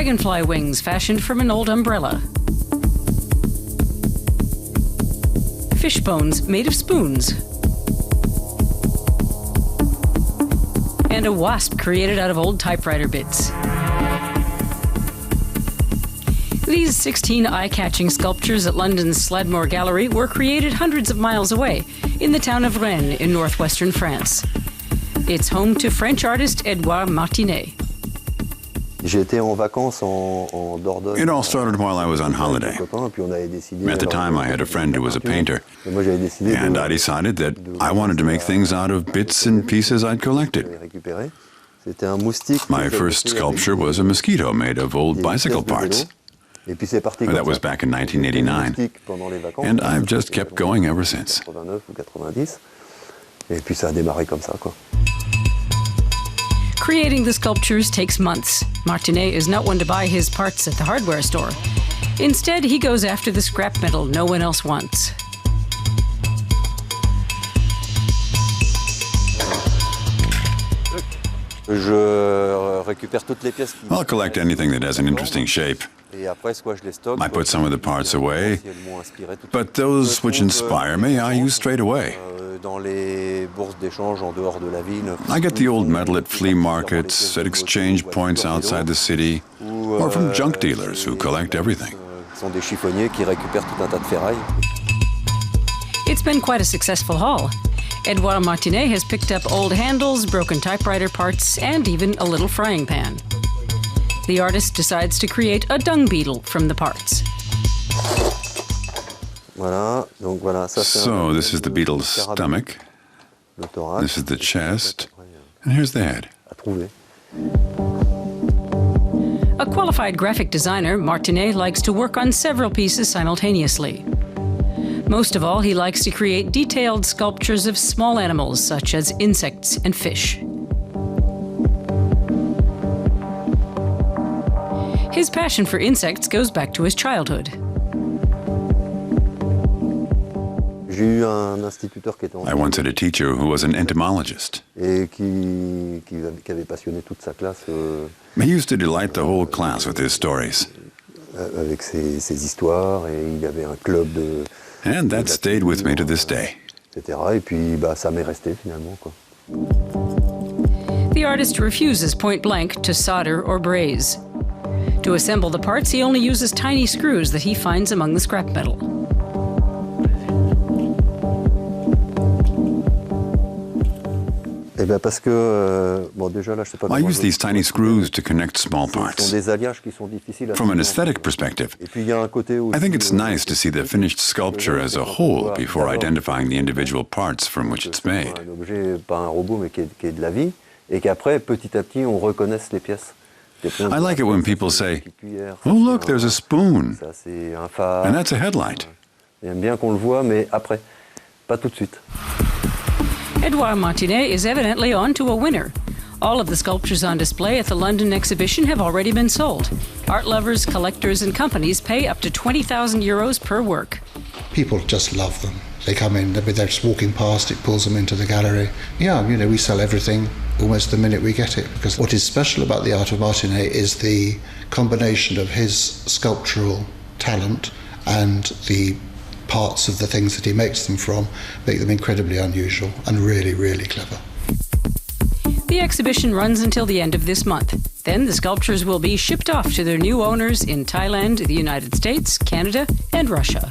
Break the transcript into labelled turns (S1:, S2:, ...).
S1: dragonfly wings fashioned from an old umbrella. Fish bones made of spoons. And a wasp created out of old typewriter bits. These 16 eye-catching sculptures at London's Sladmore Gallery were created hundreds of miles away in the town of Rennes in northwestern France. It's home to French artist Edouard Martinet.
S2: It
S3: all started while I was on holiday. At the time, I had a friend who was a painter, and I decided that I wanted to make things out of bits and pieces I'd collected. My first sculpture was a mosquito made of old bicycle parts. That was back in 1989, and I've just kept going ever since.
S1: Creating the sculptures takes months. Martinet is not one to buy his parts at the hardware store. Instead, he goes after the scrap metal no one else wants.
S3: I'll collect anything that has an interesting shape. I put some of the parts away, but those which inspire me, I use straight away. I get the old metal at flea markets, at exchange points outside the city, or from junk dealers who collect everything.
S1: It's been quite a successful haul. Edouard Martinet has picked up old handles, broken typewriter parts, and even a little frying pan. The artist decides to create a dung beetle from the parts.
S3: So this is the beetle's stomach, this is the chest, and here's the head.
S1: A qualified graphic designer, Martinet likes to work on several pieces simultaneously. Most of all, he likes to create detailed sculptures of small animals such as insects and fish. His passion for insects goes back to his childhood.
S3: I once had a teacher who was an entomologist. He used to delight the whole class with his stories. And that stayed with me to this day.
S1: The artist refuses point blank to solder or braze. To assemble the parts, he only uses tiny screws that he finds among the scrap metal.
S3: I use these tiny screws to connect small parts. From an aesthetic perspective, I think it's nice to see the finished sculpture as a whole before identifying the individual parts from which it's made. I like it when people say, "Oh, look, there's a spoon, and that's a headlight."
S1: Edouard Martinet is evidently on to a winner. All of the sculptures on display at the London exhibition have already been sold. Art lovers, collectors, and companies pay up to €20,000 per work.
S4: People just love them. They come in, they're just walking past, it pulls them into the gallery. Yeah, we sell everything almost the minute we get it, because what is special about the art of Martinet is the combination of his sculptural talent and the parts of the things that he makes them from make them incredibly unusual and really, really clever.
S1: The exhibition runs until the end of this month. Then the sculptures will be shipped off to their new owners in Thailand, the United States, Canada, and Russia.